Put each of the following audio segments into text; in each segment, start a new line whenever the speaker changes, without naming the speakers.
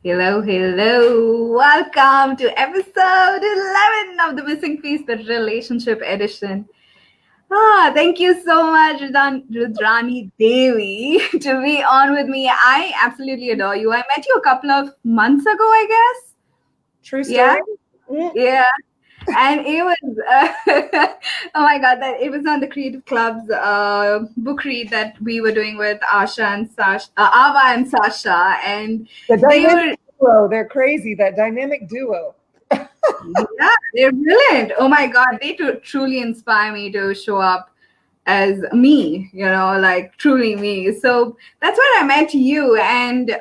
Hello, hello. Welcome to episode 11 of the Missing Piece, the relationship edition. Thank you so much, Rudrani Devi, to be on with me. I absolutely adore you. I met you a couple of months ago, I guess.
True
Yeah,
story? Mm.
yeah. And it was, oh my God, that it was on the Creative Club's book read that we were doing with Asha and Sasha, Ava and Sasha. And
The
they
dynamic
were
duo, they're crazy, that dynamic duo.
Yeah, they're brilliant. Oh my God, they truly inspire me to show up as me, like truly me. So that's when I met you, and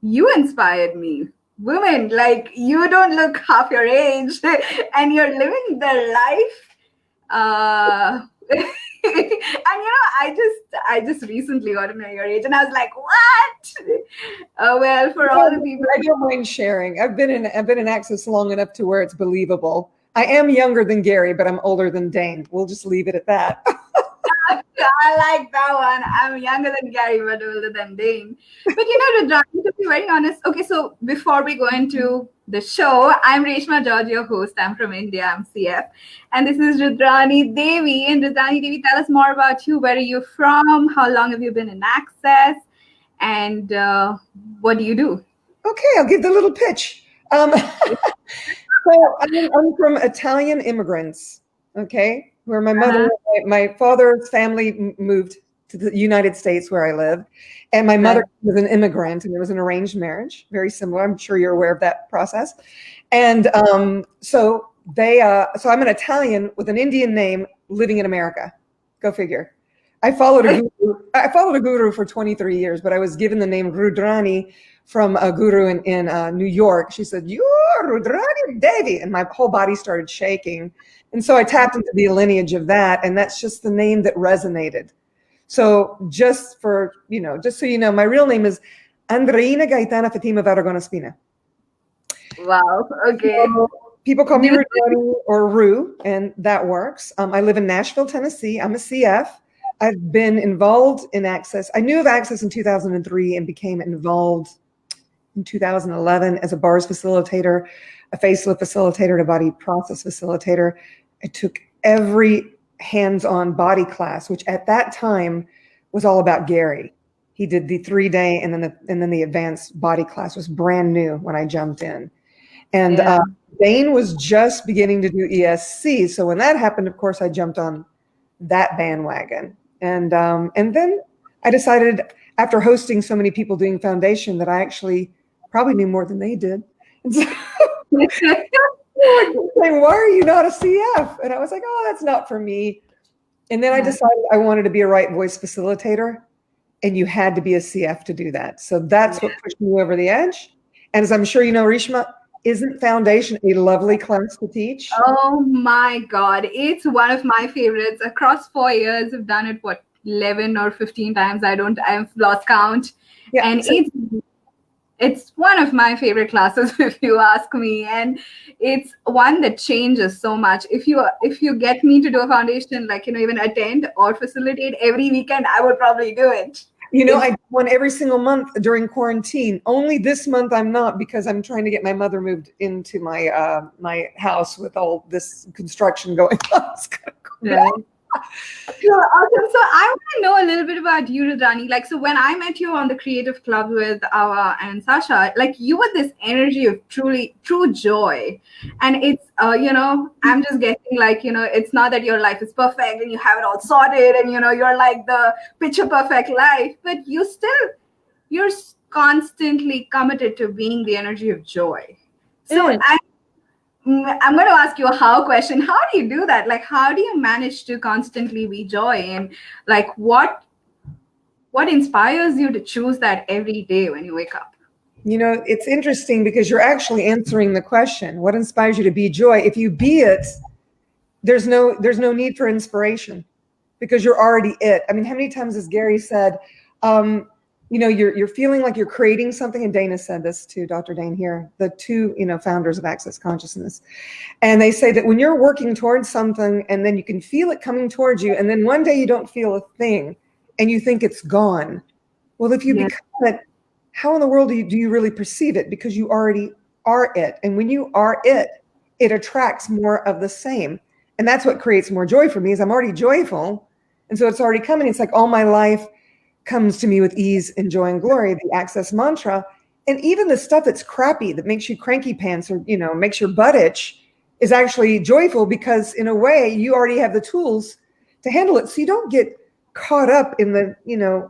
you inspired me. Women, like you don't look half your age, and you're living the life. I just recently got to know your age, and I was like, what? Well, for all the people.
I don't mind sharing. I've been in Access long enough to where it's believable. I am younger than Gary, but I'm older than Dane. We'll just leave it at that.
I like that one. I'm younger than Gary, but older than Dane. But Rudrani, to be very honest, okay, so before we go into the show, I'm Reshma George, your host. I'm from India, I'm CF. And this is Rudrani Devi. And Rudrani Devi, tell us more about you. Where are you from? How long have you been in Access? And what do you do?
Okay, I'll give the little pitch. So I'm from Italian immigrants, okay, where my father's family moved to the United States where I live, and my mother was an immigrant, and it was an arranged marriage, very similar. I'm sure you're aware of that process. And so I'm an Italian with an Indian name living in America. Go figure. I followed a guru for 23 years, but I was given the name Rudrani from a guru in New York. She said, "You're Rudrani Devi," and my whole body started shaking. And so I tapped into the lineage of that, and that's just the name that resonated. So just so you know, my real name is Andreina Gaetana Fatima Varagona Spina.
Wow. Okay.
So people call me Rudrani or Ru, and that works. I live in Nashville, Tennessee. I'm a CF. I've been involved in Access. I knew of Access in 2003 and became involved in 2011 as a bars facilitator, a facelift facilitator, and a body process facilitator. I took every hands-on body class, which at that time was all about Gary. He did the 3-day, and then the advanced body class was brand new when I jumped in. And Dane was just beginning to do ESC. So when that happened, of course, I jumped on that bandwagon. And then I decided, after hosting so many people doing foundation, that I actually probably knew more than they did. And so saying, "Why are you not a CF?" And I was like, "Oh, that's not for me." And then I decided I wanted to be a right voice facilitator, and you had to be a CF to do that. So that's what pushed me over the edge. And as I'm sure you know, Reshma, isn't foundation a lovely class to teach?
Oh my God. It's one of my favorites. Across 4 years, I've done it, 11 or 15 times. I've lost count.
Yeah.
And it's one of my favorite classes, if you ask me. And it's one that changes so much. If you get me to do a foundation, even attend or facilitate every weekend, I would probably do it.
I do one every single month during quarantine. Only this month I'm not, because I'm trying to get my mother moved into my my house with all this construction going on.
Right. Sure, awesome. So I want to know a little bit about you, Rudrani. So when I met you on the Creative Club with Ava and Sasha, you were this energy of true joy. And it's, I'm just guessing, it's not that your life is perfect and you have it all sorted and, you're like the picture perfect life, but you're constantly committed to being the energy of joy. So I'm going to ask you a how question. How do you do that? How do you manage to constantly be joy? And what inspires you to choose that every day when you wake up?
It's interesting because you're actually answering the question. What inspires you to be joy? If you be it, there's no need for inspiration, because you're already it. I mean, how many times has Gary said, you're feeling like you're creating something, and Dana said this to Dr. Dane here, the two, founders of Access Consciousness. And they say that when you're working towards something and then you can feel it coming towards you, and then one day you don't feel a thing and you think it's gone. Well, if you become it, how in the world do you really perceive it? Because you already are it. And when you are it, it attracts more of the same. And that's what creates more joy for me, is I'm already joyful. And so it's already coming. It's like all my life comes to me with ease and joy and glory, the Access mantra. And even the stuff that's crappy, that makes you cranky pants or, makes your butt itch, is actually joyful, because in a way you already have the tools to handle it. So you don't get caught up in the,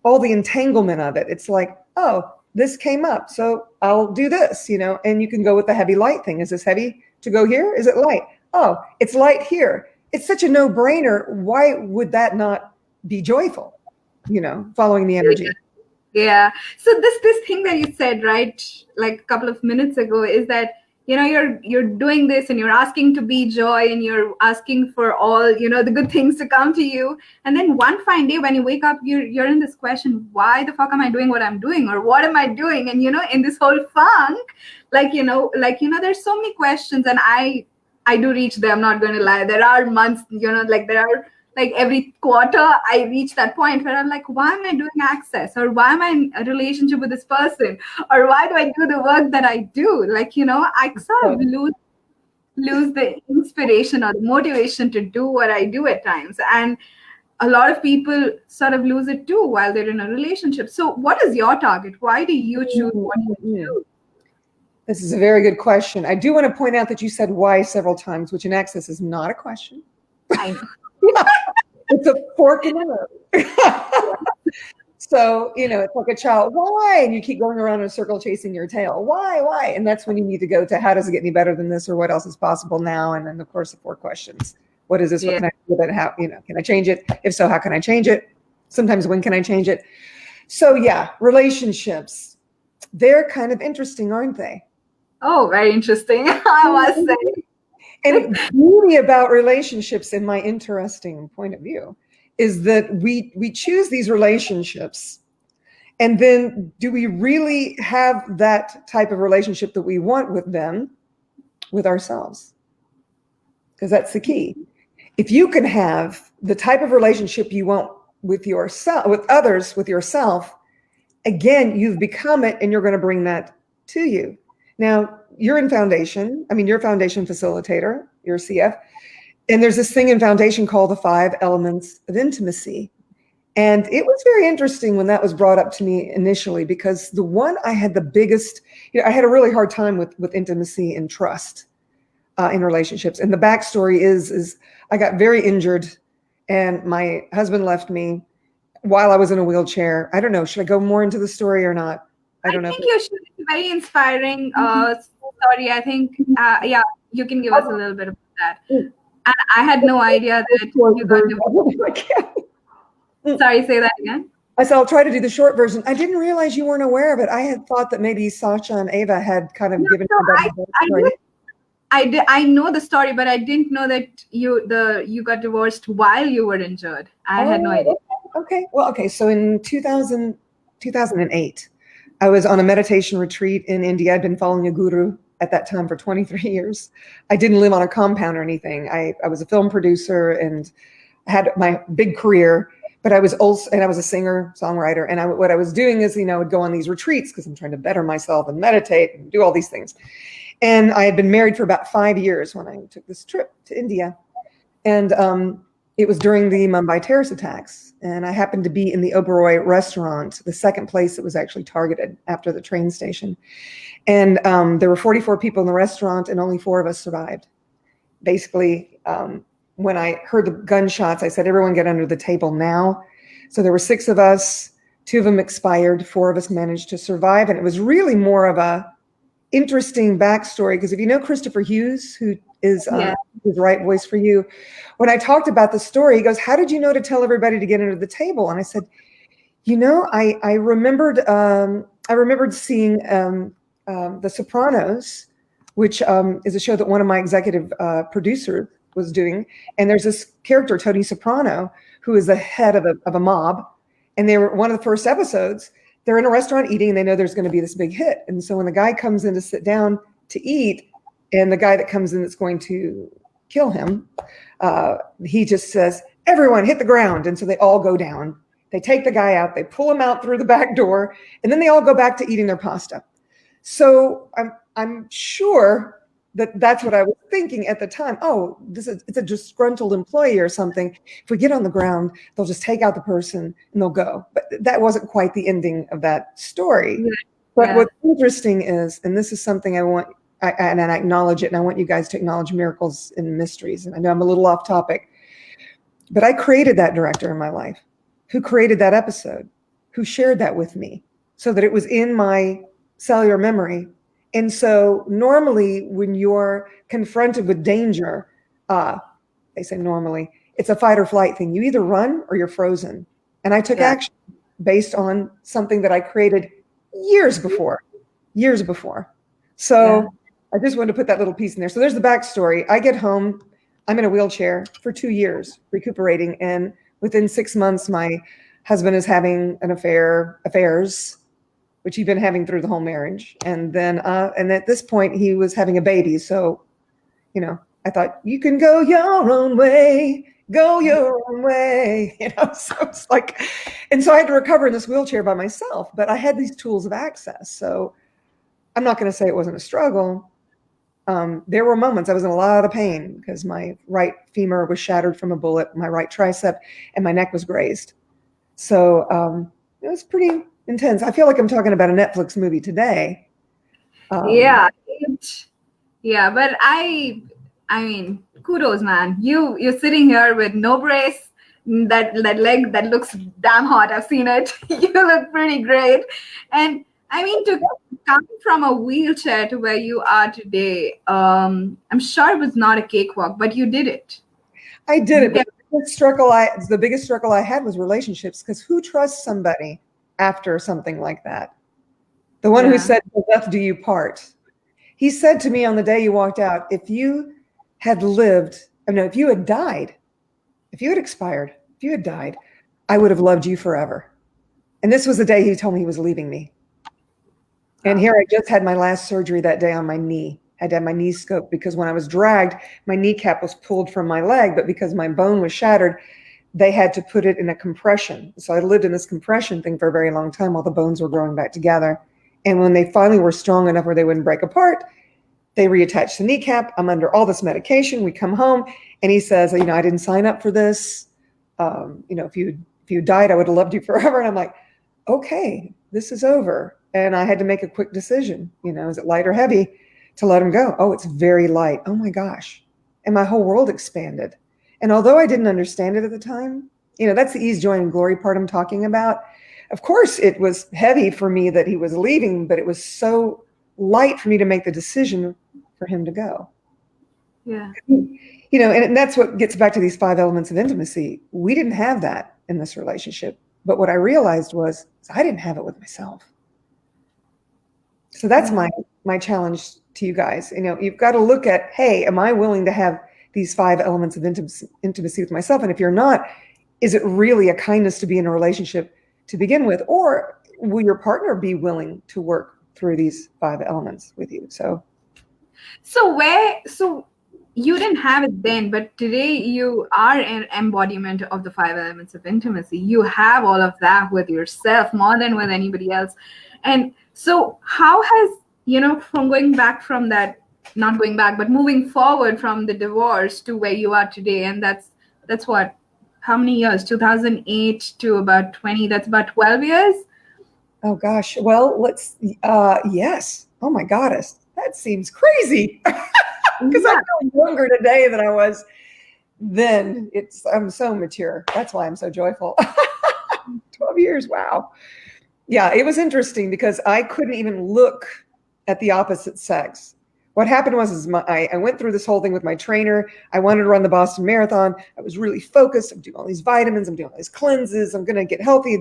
all the entanglement of it. It's like, oh, this came up, so I'll do this, and you can go with the heavy light thing. Is this heavy to go here? Is it light? Oh, it's light here. It's such a no-brainer. Why would that not be joyful? Following the energy.
Yeah. So this thing that you said, right, like a couple of minutes ago, is that you're doing this and you're asking to be joy and you're asking for all the good things to come to you, and then one fine day when you wake up, you're in this question, why the fuck am I doing what I'm doing, or what am I doing? And in this whole funk, there's so many questions, and I do reach there. I'm not going to lie. There are months, there are, like, every quarter I reach that point where I'm like, why am I doing Access? Or why am I in a relationship with this person? Or why do I do the work that I do? I sort of lose the inspiration or the motivation to do what I do at times. And a lot of people sort of lose it too while they're in a relationship. So what is your target? Why do you choose what you do?
This is a very good question. I do want to point out that you said why several times, which in Access is not a question.
I know.
It's a fork in the road. So, it's like a child, why? And you keep going around in a circle chasing your tail. Why? And that's when you need to go to, how does it get any better than this? Or what else is possible now? And then, of course, the 4 questions. What is this? What can I do with it? How, can I change it? If so, how can I change it? Sometimes when can I change it? So yeah, relationships, they're kind of interesting, aren't they?
Oh, very interesting. I must say.
And the beauty about relationships, in my interesting point of view, is that we choose these relationships, and then do we really have that type of relationship that we want with them, with ourselves? Because that's the key. If you can have the type of relationship you want with yourself, with others, with yourself, again, you've become it, and you're going to bring that to you. Now, you're in Foundation. You're a Foundation facilitator. You're a CF. And there's this thing in Foundation called the 5 Elements of Intimacy. And it was very interesting when that was brought up to me initially, because the one I had the biggest, I had a really hard time with intimacy and trust in relationships. And the backstory is I got very injured, and my husband left me while I was in a wheelchair. I don't know. Should I go more into the story or not? I don't know.
I think you should. It's a very inspiring story. I think, you can give us a little bit about that. And I had no idea that you got divorced. Sorry, say that again.
I said, I'll try to do the short version. I didn't realize you weren't aware of it. I had thought that maybe Sasha and Ava had kind of given you that.
I know the story, but I didn't know that you got divorced while you were injured. I had no idea.
Okay. Well, okay. So in 2008, I was on a meditation retreat in India. I'd been following a guru at that time for 23 years. I didn't live on a compound or anything. I was a film producer and had my big career, but I was also, and I was a singer, songwriter. And what I was doing is, I would go on these retreats because I'm trying to better myself and meditate and do all these things. And I had been married for about 5 years when I took this trip to India. And it was during the Mumbai terrorist attacks. And I happened to be in the Oberoi restaurant, the second place that was actually targeted after the train station. And there were 44 people in the restaurant, and only 4 of us survived. Basically, when I heard the gunshots, I said, everyone get under the table now. So there were 6 of us, 2 of them expired, 4 of us managed to survive. And it was really more of a interesting backstory, because if you know Christopher Hughes, who is his right voice for you, when I talked about the story, he goes, how did you know to tell everybody to get under the table? And I said, I remembered seeing The Sopranos, which is a show that one of my executive producers was doing. And there's this character, Tony Soprano, who is the head of a mob. And they were one of the first episodes. They're in a restaurant eating, and they know there's going to be this big hit. And so when the guy comes in to sit down to eat, and the guy that comes in that's going to kill him, he just says, everyone hit the ground. And so they all go down. They take the guy out, they pull him out through the back door, and then they all go back to eating their pasta. So I'm sure that that's what I was thinking at the time. Oh, it's a disgruntled employee or something. If we get on the ground, they'll just take out the person and they'll go. But that wasn't quite the ending of that story. Yeah. But what's interesting is, and this is something and I acknowledge it, and I want you guys to acknowledge miracles and mysteries. And I know I'm a little off topic, but I created that director in my life who created that episode, who shared that with me so that it was in my cellular memory. And so normally when you're confronted with danger, they say normally, it's a fight or flight thing. You either run or you're frozen. And I took action based on something that I created years before. So I just wanted to put that little piece in there. So there's the backstory. I get home, I'm in a wheelchair for 2 years recuperating. And within 6 months, my husband is having affairs, which he'd been having through the whole marriage. And then, and at this point he was having a baby. So, you know, I thought, you can go your own way, so it's like, and so I had to recover in this wheelchair by myself, but I had these tools of access. So I'm not going to say it wasn't a struggle. There were moments I was in a lot of pain because my right femur was shattered from a bullet, my right tricep, and my neck was grazed. So it was pretty intense. I feel like I'm talking about a Netflix movie today.
Yeah, but I mean, kudos, man. You're sitting here with no brace, that leg that looks damn hot. I've seen it. You look pretty great. And I mean, to come from a wheelchair to where you are today, I'm sure it was not a cakewalk, but you did it.
I did it. But the biggest struggle I had was relationships, because who trusts somebody after something like that? The one who said, "Till death do you part." He said to me on the day you walked out, if you had died, if you had expired, if you had died, I would have loved you forever. And this was the day he told me he was leaving me. And here I just had my last surgery that day on my knee. I had to have my knee scoped because when I was dragged, my kneecap was pulled from my leg, but because my bone was shattered, they had to put it in a compression. So I lived in this compression thing for a very long time while the bones were growing back together. And when they finally were strong enough where they wouldn't break apart, they reattached the kneecap. I'm under all this medication. We come home and he says, you know, I didn't sign up for this. You know, if you died, I would have loved you forever. And I'm like, okay, this is over. And I had to make a quick decision. You know, is it light or heavy to let him go? Oh, it's very light. Oh my gosh. And my whole world expanded. And although I didn't understand it at the time, you know, that's the ease, joy, and glory part I'm talking about. Of course, it was heavy for me that he was leaving, but it was so light for me to make the decision for him to go.
Yeah.
You know, and that's what gets back to these 5 elements of intimacy. We didn't have that in this relationship. But what I realized was I didn't have it with myself. So that's my challenge to you guys. You know, you've got to look at, hey, am I willing to have these 5 elements of intimacy with myself? And if you're not, is it really a kindness to be in a relationship to begin with? Or will your partner be willing to work through these 5 elements with you? So
you didn't have it then, but today you are an embodiment of the 5 elements of intimacy. You have all of that with yourself more than with anybody else. And so how has, you know, from going back from that, not going back, but moving forward from the divorce to where you are today, and that's what, how many years? 2008 to about 20, that's about 12 years?
Oh gosh. Well, yes. Oh my goddess. That seems crazy. Because I feel younger today than I was then. I'm so mature. That's why I'm so joyful. 12 years. Wow. Yeah, it was interesting because I couldn't even look at the opposite sex. What happened was I went through this whole thing with my trainer. I wanted to run the Boston Marathon. I was really focused. I'm doing all these vitamins. I'm doing all these cleanses. I'm going to get healthy.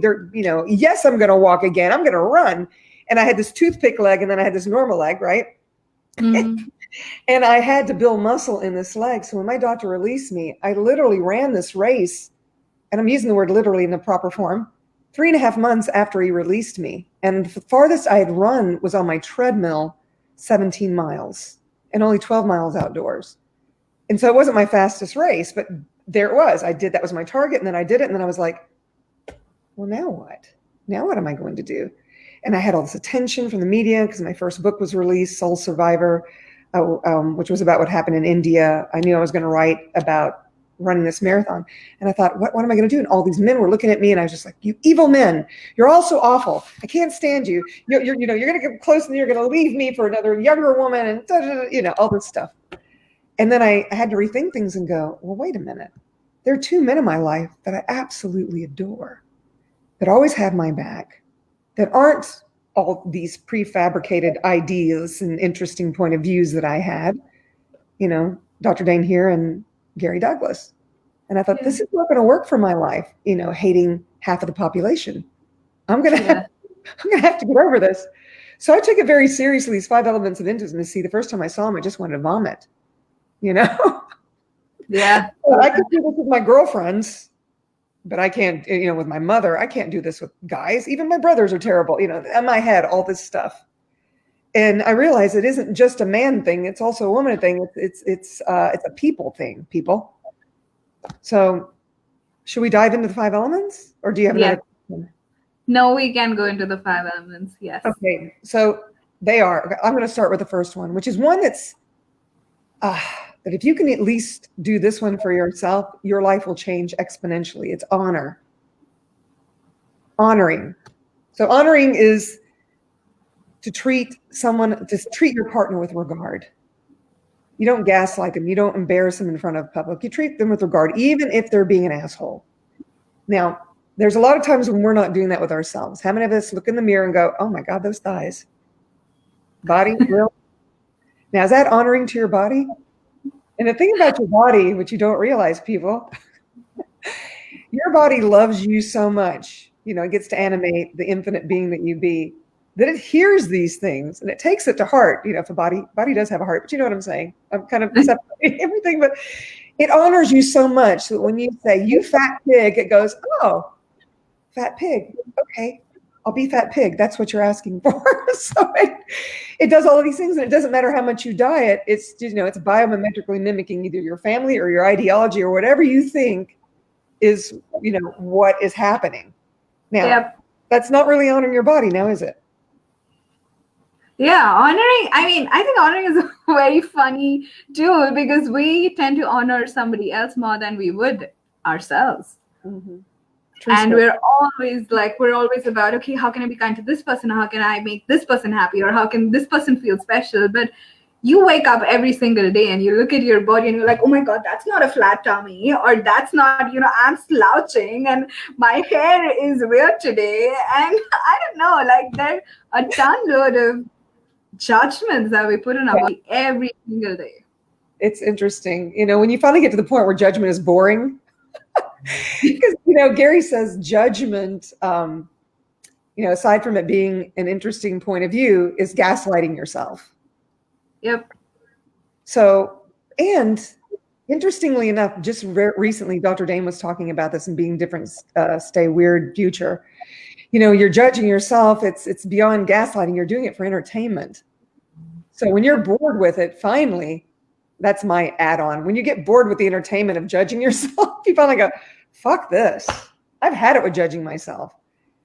Yes, I'm going to walk again. I'm going to run. And I had this toothpick leg and then I had this normal leg, right? Mm-hmm. And I had to build muscle in this leg. So when my doctor released me, I literally ran this race, and I'm using the word literally in the proper form, 3.5 months after he released me. And the farthest I had run was on my treadmill, 17 miles, and only 12 miles outdoors. And so it wasn't my fastest race, but there it was. That was my target. And then I did it. And then I was like, well, now what? Now what am I going to do? And I had all this attention from the media because my first book was released, Soul Survivor, which was about what happened in India. I knew I was going to write about running this marathon. And I thought, what am I going to do? And all these men were looking at me, and I was just like, you evil men, you're all so awful. I can't stand you. You're going to get close and you're going to leave me for another younger woman and all this stuff. And then I had to rethink things and go, well, wait a minute. There are two men in my life that I absolutely adore, that always have my back, that aren't all these prefabricated ideas and interesting point of views that I had, Dr. Dain Heer and Gary Douglas. And I thought, this is not going to work for my life, hating half of the population. I'm going to have to get over this. So I took it very seriously, these 5 elements of intimacy. The first time I saw them, I just wanted to vomit,
Yeah.
Well, I could do this with my girlfriends, but I can't, with my mother, I can't do this with guys. Even my brothers are terrible, in my head, all this stuff. And I realized it isn't just a man thing. It's also a woman thing. It's a people thing, people. So should we dive into the 5 elements, or do you have another question?
No, we can go into the 5 elements. Yes.
Okay. So I'm going to start with the first one, which is one that's, that if you can at least do this one for yourself, your life will change exponentially. It's honor. Honoring. So honoring is to treat your partner with regard. You don't gaslight them. You don't embarrass them in front of public. You treat them with regard, even if they're being an asshole. Now, there's a lot of times when we're not doing that with ourselves. How many of us look in the mirror and go, oh my God, those thighs. Body, real. Now, is that honoring to your body? And the thing about your body, which you don't realize, people, your body loves you so much, it gets to animate the infinite being that you be, that it hears these things and it takes it to heart. If a body does have a heart, but you know what I'm saying? I'm kind of separating everything, but it honors you so much that when you say, you fat pig, it goes, oh, fat pig. Okay, I'll be fat pig. That's what you're asking for. So it does all of these things, and it doesn't matter how much you diet. It's it's biomimetically mimicking either your family or your ideology or whatever you think is what is happening. Now, that's not really honoring your body, now is it?
Yeah, honoring. I mean, I think honoring is very funny too, because we tend to honor somebody else more than we would ourselves.
Mm-hmm.
And we're always about, okay, how can I be kind to this person? How can I make this person happy? Or how can this person feel special? But you wake up every single day and you look at your body and you're like, oh my God, that's not a flat tummy. Or that's not, I'm slouching and my hair is weird today. And I don't know, there's a ton load of judgments that we put in our body every single day.
It's interesting. When you finally get to the point where judgment is boring, because Gary says judgment, aside from it being an interesting point of view, is gaslighting yourself.
Yep.
So, and interestingly enough, just recently, Dr. Dain was talking about this and being different, stay weird future. You're judging yourself. It's beyond gaslighting. You're doing it for entertainment. So when you're bored with it, finally, that's my add-on. When you get bored with the entertainment of judging yourself, you finally go, fuck this. I've had it with judging myself.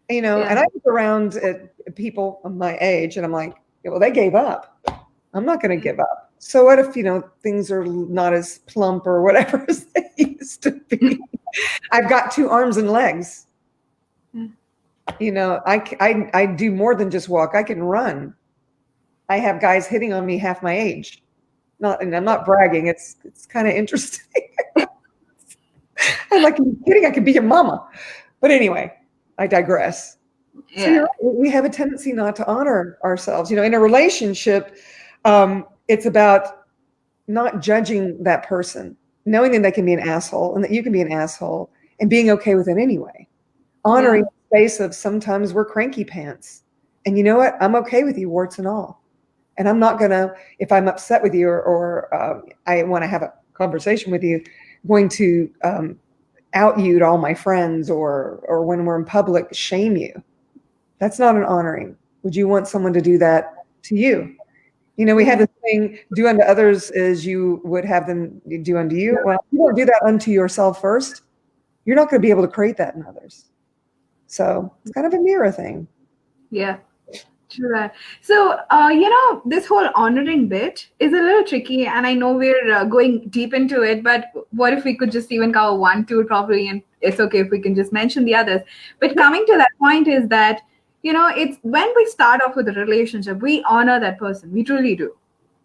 And I look around at people of my age and I'm like, well, they gave up. I'm not going to give up. So what if, things are not as plump or whatever as they used to be? I've got 2 arms and legs. I do more than just walk. I can run. I have guys hitting on me half my age. And I'm not bragging. It's kind of interesting. I'm like, are you kidding? I could be your mama. But anyway, I digress. Yeah. So we have a tendency not to honor ourselves. In a relationship, it's about not judging that person, knowing that they can be an asshole and that you can be an asshole and being okay with it anyway. Honoring the space of sometimes we're cranky pants. And you know what? I'm okay with you, warts and all. And I'm not going to, if I'm upset with you or I want to have a conversation with you, going to out you to all my friends or when we're in public, shame you. That's not an honoring. Would you want someone to do that to you? We have this thing, do unto others as you would have them do unto you. Well, if you don't do that unto yourself first, you're not going to be able to create that in others. So it's kind of a mirror thing.
Yeah. True that. So, this whole honoring bit is a little tricky, and I know we're going deep into it, but what if we could just even cover one, two properly, and it's okay if we can just mention the others. But coming to that point is that, it's when we start off with a relationship, we honor that person. We truly do.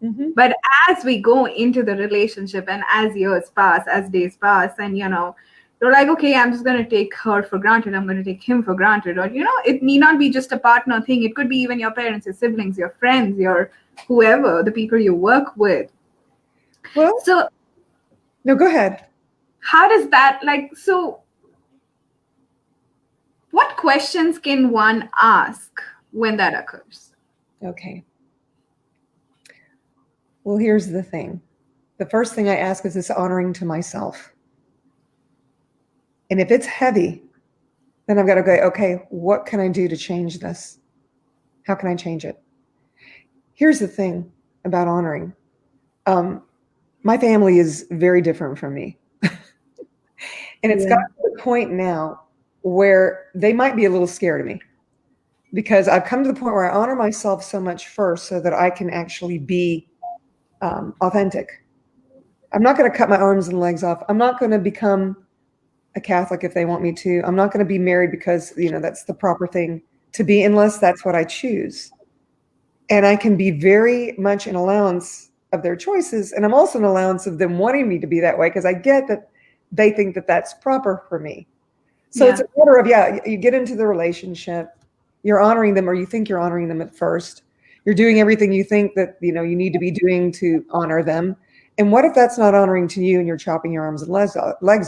Mm-hmm.
But as we go into the relationship and as years pass, as days pass, and, you're like, okay, I'm just going to take her for granted. I'm going to take him for granted. Or, it need not be just a partner thing. It could be even your parents, your siblings, your friends, your whoever, the people you work with.
Well,
so
no, go ahead.
How does that, what questions can one ask when that occurs?
Okay. Well, here's the thing. The first thing I ask is this honoring to myself. And if it's heavy, then I've got to go, okay, what can I do to change this? How can I change it? Here's the thing about honoring. My family is very different from me. And it's got to the point now where they might be a little scared of me, because I've come to the point where I honor myself so much first so that I can actually be authentic. I'm not going to cut my arms and legs off. I'm not going to become a Catholic if they want me to. I'm not going to be married because, that's the proper thing to be, unless that's what I choose. And I can be very much an allowance of their choices. And I'm also an allowance of them wanting me to be that way, because I get that they think that that's proper for me. So it's a matter of, you get into the relationship, you're honoring them, or you think you're honoring them at first. You're doing everything you think that, you need to be doing to honor them. And what if that's not honoring to you and you're chopping your arms and legs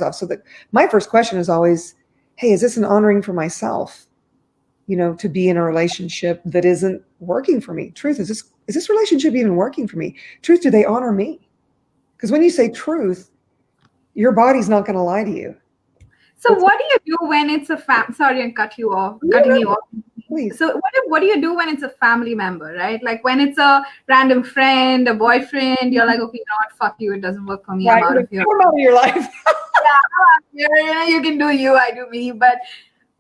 off? So that my first question is always, hey, is this an honoring for myself? To be in a relationship that isn't working for me. Truth, is this relationship even working for me? Truth, do they honor me? Because when you say truth, your body's not going to lie to you.
So what do you do when it's a sorry, I'm cutting you off. Please. So what do you do when it's a family member, right? Like when it's a random friend, a boyfriend, you're like, okay, fuck you, it doesn't work for me.
Right.
I'm out of here.
I'm out of your life.
You can do you, I do me. But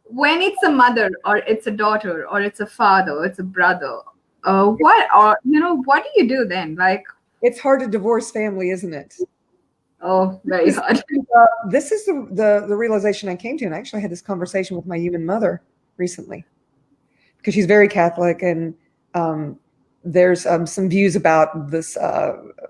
when it's a mother, or it's a daughter, or it's a father, it's a brother, what do you do then? Like,
it's hard to divorce family, isn't it?
Oh, very hard.
This is the realization I came to, and I actually had this conversation with my human mother recently, because she's very Catholic, and there's some views about this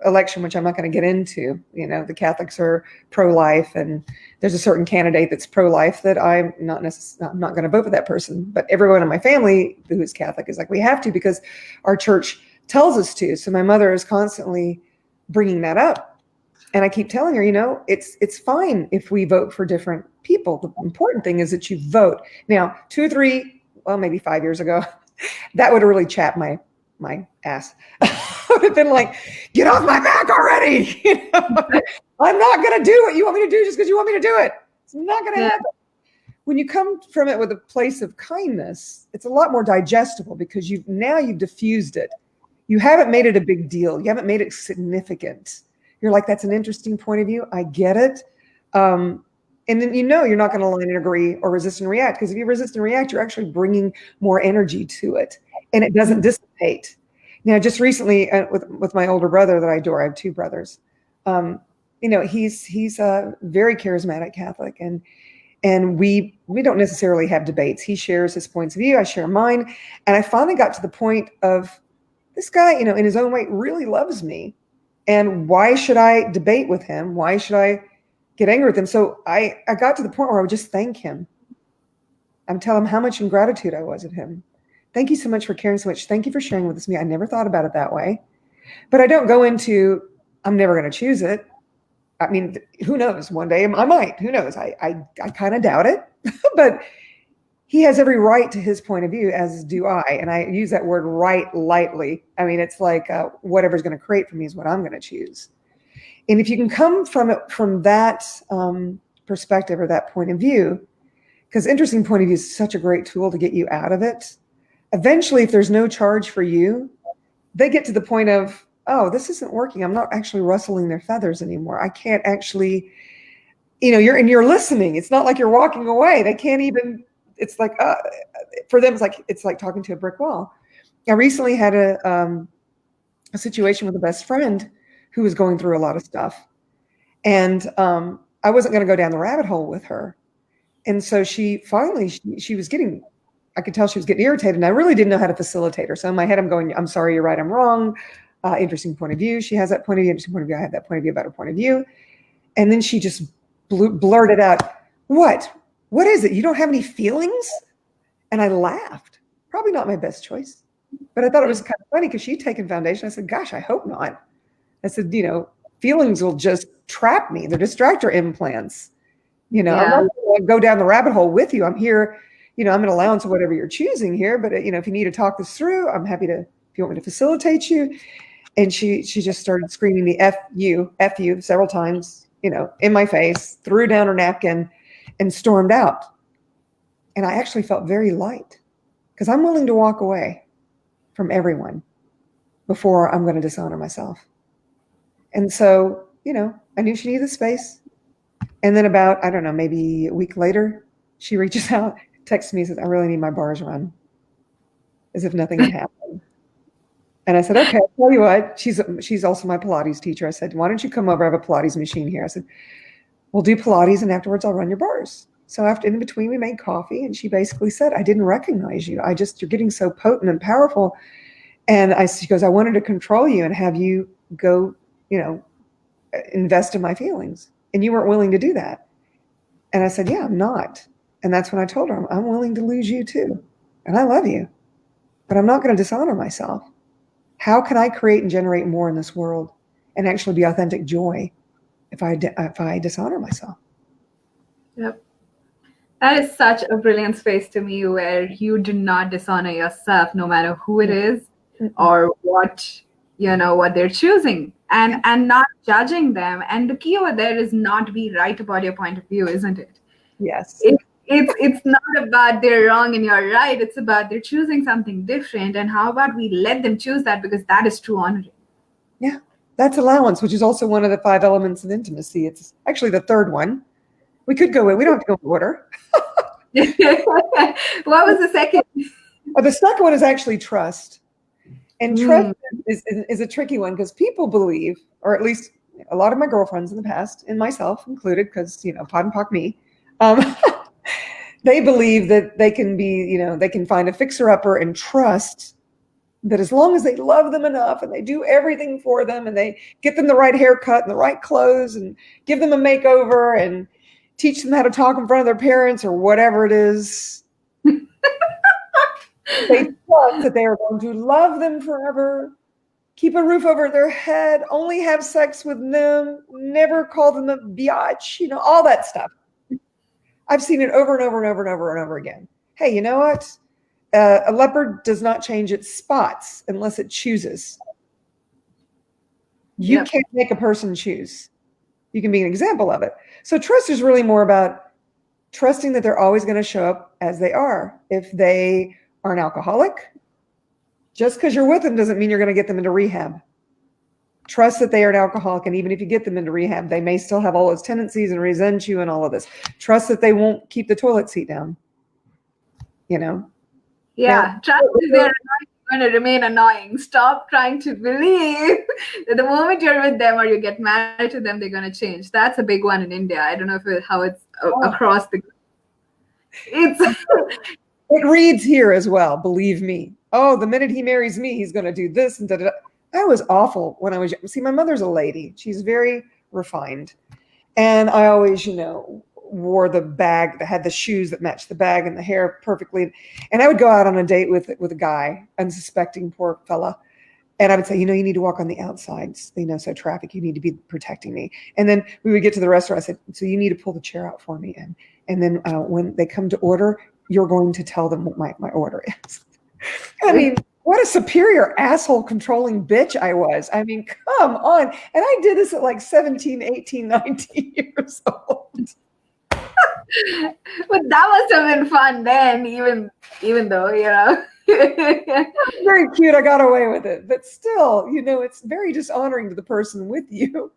election, which I'm not going to get into. The Catholics are pro-life, and there's a certain candidate that's pro-life that I'm not going to vote for that person. But everyone in my family who is Catholic is like, we have to, because our church tells us to. So my mother is constantly bringing that up. And I keep telling her, it's fine if we vote for different people. The important thing is that you vote. Now, 2 or 3, well, maybe 5 years ago, that would have really chapped my ass. I would have been like, get off my back already. I'm not going to do what you want me to do just because you want me to do it. It's not going to happen. When you come from it with a place of kindness, it's a lot more digestible, because you've diffused it. You haven't made it a big deal. You haven't made it significant. You're like, that's an interesting point of view. I get it. And then you're not going to line and agree or resist and react, because if you resist and react, you're actually bringing more energy to it, and it doesn't dissipate. Now, just recently with my older brother that I adore, I have 2 brothers. He's a very charismatic Catholic, and we don't necessarily have debates. He shares his points of view, I share mine, and I finally got to the point of, this guy, in his own way, really loves me. And why should I debate with him? Why should I get angry with him? So I got to the point where I would just thank him. I would tell him how much in gratitude I was of him. Thank you so much for caring so much. Thank you for sharing with me. I never thought about it that way. But I don't go into, I'm never going to choose it. I mean, who knows? One day I might. Who knows? I kind of doubt it. But he has every right to his point of view, as do I. And I use that word right lightly. I mean, it's like whatever's going to create for me is what I'm going to choose. And if you can come from it from that perspective or that point of view, because interesting point of view is such a great tool to get you out of it. Eventually, if there's no charge for you, they get to the point of, oh, this isn't working. I'm not actually rustling their feathers anymore. I can't actually, you're listening. It's not like you're walking away. They can't even it's like, for them, it's like talking to a brick wall. I recently had a situation with a best friend who was going through a lot of stuff. And I wasn't going to go down the rabbit hole with her. And so she finally, she was getting, I could tell she was getting irritated, and I really didn't know how to facilitate her. So in my head, I'm going, I'm sorry, you're right, I'm wrong. Interesting point of view. She has that point of view, interesting point of view. I have that point of view about her point of view. And then she just blurted out, what is it? You don't have any feelings? And I laughed. Probably not my best choice, but I thought it was kind of funny because she'd taken foundation. I said, gosh, I hope not. I said, feelings will just trap me. They're distractor implants. I'm not going to go down the rabbit hole with you. I'm here, I'm an allowance of whatever you're choosing here. But, if you need to talk this through, I'm happy to, if you want me to facilitate you. And she just started screaming the F you several times, in my face, threw down her napkin and stormed out. And I actually felt very light because I'm willing to walk away from everyone before I'm going to dishonor myself. And so, I knew she needed the space. And then about, I don't know, maybe a week later, she reaches out, texts me, says, I really need my bars run, as if nothing had happened. And I said, okay, I'll tell you what, she's also my Pilates teacher. I said, why don't you come over? I have a Pilates machine here. I said, we'll do Pilates and afterwards I'll run your bars. So in between we made coffee, and she basically said, I didn't recognize you. You're getting so potent and powerful. And she goes, I wanted to control you and have you go, invest in my feelings. And you weren't willing to do that. And I said, yeah, I'm not. And that's when I told her, I'm willing to lose you too. And I love you, but I'm not going to dishonor myself. How can I create and generate more in this world and actually be authentic joy if I dishonor myself?
Yep. That is such a brilliant space to me, where you do not dishonor yourself, no matter who it is or what they're choosing, and not judging them. And the key over there is not to be right about your point of view, isn't it?
Yes.
It's not about they're wrong and you're right. It's about they're choosing something different. And how about we let them choose that, because that is true honoring. Yeah.
That's allowance, which is also one of the 5 elements of intimacy. It's actually the third one. We could go in. We don't have to go in order.
What was the second?
The second one is actually trust. And trust is a tricky one, because people believe, or at least a lot of my girlfriends in the past, and myself included, because, pod and pock me, they believe that they can be, they can find a fixer-upper and trust that as long as they love them enough and they do everything for them and they get them the right haircut and the right clothes and give them a makeover and teach them how to talk in front of their parents or whatever it is, they trust that they are going to love them forever, keep a roof over their head, only have sex with them, never call them a biatch, all that stuff. I've seen it over and over and over and over and over again. Hey, you know what? A leopard does not change its spots unless it chooses. You can't make a person choose. You can be an example of it. So trust is really more about trusting that they're always going to show up as they are. If they are an alcoholic, just because you're with them doesn't mean you're going to get them into rehab. Trust that they are an alcoholic, and even if you get them into rehab, they may still have all those tendencies and resent you and all of this. Trust that they won't keep the toilet seat down.
Yeah, trust that they're not going to remain annoying. Stop trying to believe that the moment you're with them or you get married to them, they're going to change. That's a big one in India. I don't know how it's across the.
It reads here as well. Believe me. Oh, the minute he marries me, he's going to do this and da-da-da. I was awful when I was young. See, my mother's a lady. She's very refined. And I always, wore the bag that had the shoes that matched the bag and the hair perfectly. And I would go out on a date with a guy, unsuspecting poor fella. And I would say, you need to walk on the outsides. So traffic, you need to be protecting me. And then we would get to the restaurant. I said, so you need to pull the chair out for me. And then when they come to order, you're going to tell them what my order is. I mean, what a superior asshole controlling bitch I was. I mean, come on. And I did this at like 17, 18, 19 years old.
But that must have been fun then, even though,
Very cute. I got away with it. But still, it's very dishonoring to the person with you.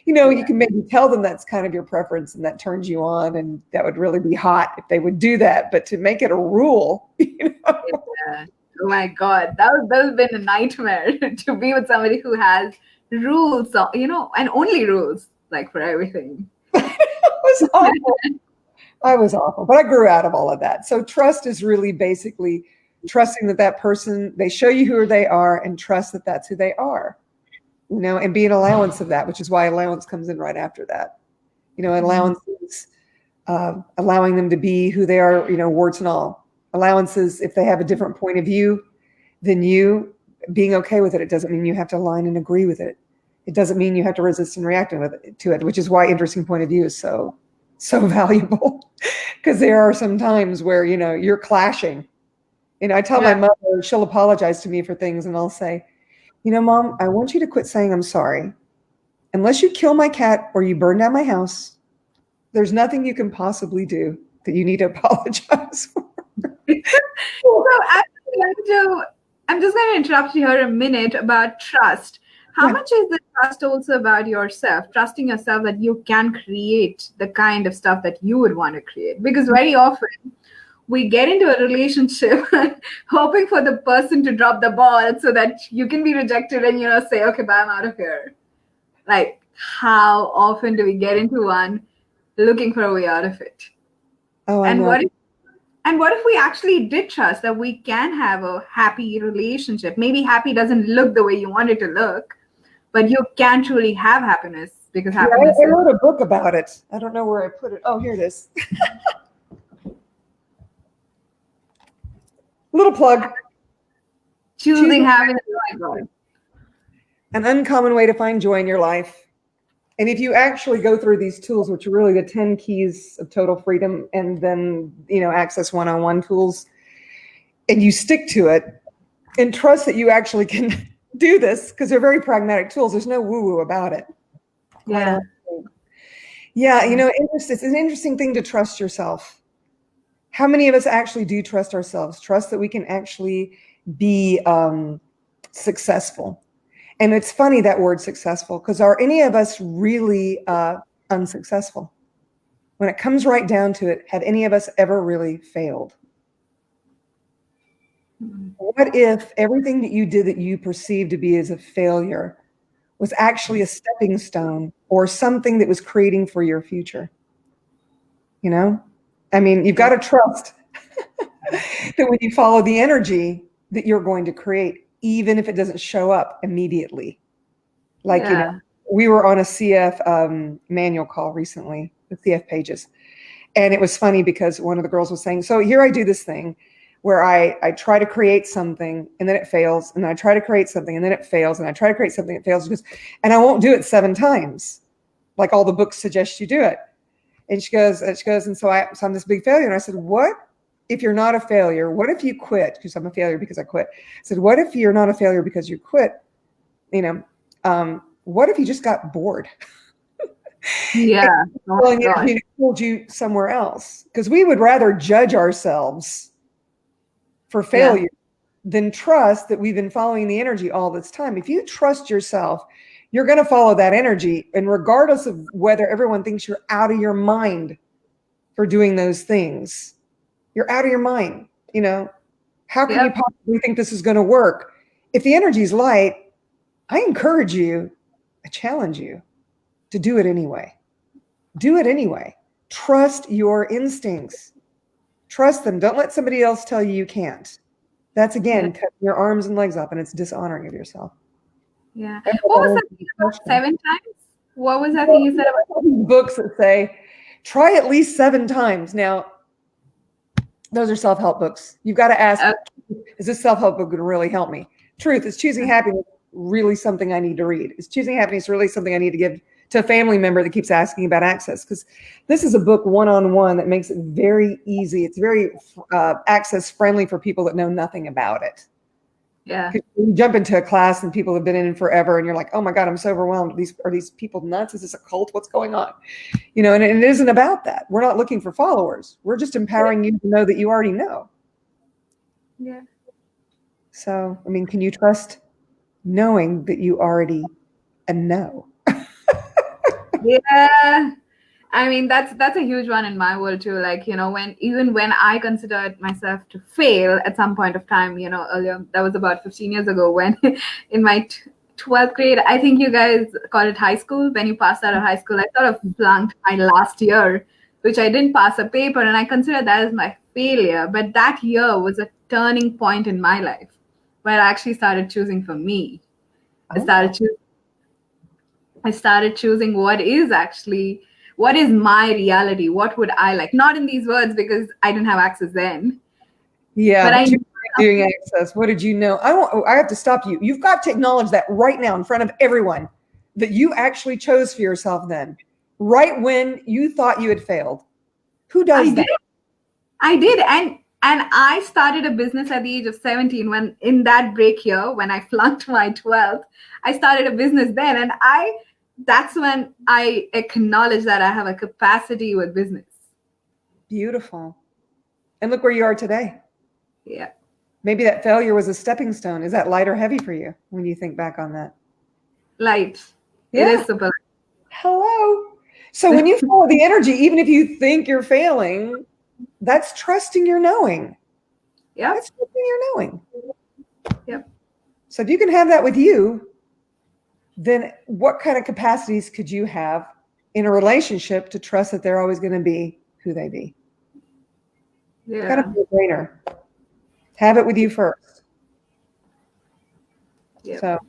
You can maybe tell them that's kind of your preference and that turns you on, and that would really be hot if they would do that. But to make it a rule,
Yeah. Oh my God, that would have been a nightmare to be with somebody who has rules, and only rules, like for everything.
It was awful. I was awful, but I grew out of all of that. So trust is really basically trusting that person, they show you who they are, and trust that that's who they are, and be an allowance of that, which is why allowance comes in right after that. Allowances, allowing them to be who they are, warts and all. Allowances, if they have a different point of view than you, being okay with it. It doesn't mean you have to align and agree with it. It doesn't mean you have to resist and react to it, which is why interesting point of view is so valuable, because there are some times where, you're clashing. I tell my mother, she'll apologize to me for things, and I'll say, Mom, I want you to quit saying I'm sorry. Unless you kill my cat or you burn down my house, there's nothing you can possibly do that you need to apologize for.
So I'm just going to interrupt you here a minute about trust. How much is the trust also about yourself, trusting yourself that you can create the kind of stuff that you would want to create? Because very often we get into a relationship hoping for the person to drop the ball so that you can be rejected and, say, okay, bye, I'm out of here. Like, how often do we get into one looking for a way out of it?
Oh, I know.
What if we actually did trust that we can have a happy relationship? Maybe happy doesn't look the way you want it to look, but you can truly have happiness, because happiness.
I wrote a book about it. I don't know where I put it. Oh, here it is. Little plug.
Choosing happiness.
An uncommon way to find joy in your life. And if you actually go through these tools, which are really the 10 keys of total freedom, and then, Access 101 tools, and you stick to it and trust that you actually can do this, because they're very pragmatic tools. There's no woo-woo about it.
Yeah.
Yeah. It's an interesting thing to trust yourself. How many of us actually do trust ourselves? Trust that we can actually be successful. And it's funny, that word successful, because are any of us really unsuccessful? When it comes right down to it, have any of us ever really failed? What if everything that you did that you perceived to be as a failure was actually a stepping stone or something that was creating for your future? You've got to trust that when you follow the energy that you're going to create, even if it doesn't show up immediately. Like, we were on a CF manual call recently, the CF pages. And it was funny because one of the girls was saying, so here I do this thing where I try to create something and then it fails. And then I try to create something and then it fails. And I try to create something, it fails. And I won't do it 7 times, like all the books suggest you do it. And she goes, and so I'm this big failure. And I said, what if you're not a failure? What if you quit? Because I'm a failure because I quit. I said, what if you're not a failure because you quit? What if you just got bored?
Yeah.
And pulled you somewhere else? Because we would rather judge ourselves for failure than trust that we've been following the energy all this time. If you trust yourself, you're going to follow that energy. And regardless of whether everyone thinks you're out of your mind for doing those things, you're out of your mind. How can you possibly think this is going to work? If the energy is light, I encourage you, I challenge you to do it anyway. Do it anyway. Trust your instincts. Trust them. Don't let somebody else tell you you can't. That's, again, cutting your arms and legs off, and it's dishonoring of yourself.
Yeah. What was that thing about 7 times? What was that thing you said about
books that say, try at least 7 times? Now, those are self-help books. You've got to ask, is this self-help book going to really help me? Truth, is Choosing Happiness really something I need to read? Is Choosing Happiness really something I need to give to a family member that keeps asking about Access? Because this is a book one-on-one that makes it very easy. It's very access friendly for people that know nothing about it.
Yeah.
You jump into a class and people have been in forever and you're like, oh my God, I'm so overwhelmed. Are these people nuts? Is this a cult? What's going on? And it isn't about that. We're not looking for followers. We're just empowering you to know that you already know.
Yeah.
So, I mean, can you trust knowing that you already know?
Yeah. I mean, that's a huge one in my world too. Like, when I considered myself to fail at some point of time, earlier, that was about 15 years ago, when in my 12th grade, I think you guys call it high school. When you passed out of high school, I sort of flunked my last year, which I didn't pass a paper, and I consider that as my failure. But that year was a turning point in my life where I actually started choosing for me. I started choosing I started choosing what is my reality. What would I like? Not in these words because I didn't have access then.
Yeah,
But I
but
knew.
you're doing access. What did you know? I have to stop you. You've got to acknowledge that right now in front of everyone that you actually chose for yourself then, right when you thought you had failed. Who does that?
I did. And I started a business at the age of 17, when in that break year, when I flunked my 12th, I started a business then. And that's when I acknowledged that I have a capacity with business.
Beautiful. And look where you are today.
Yeah.
Maybe that failure was a stepping stone. Is that light or heavy for you when you think back on that?
Light.
Yeah.
It is super light.
Hello. So when you follow the energy, even if you think you're failing, that's trusting your knowing.
Yeah.
That's trusting your knowing.
Yep.
So if you can have that with you, then what kind of capacities could you have in a relationship to trust that they're always going to be who they be?
Yeah.
Kind of a brainer. Have it with you first.
Yep.
So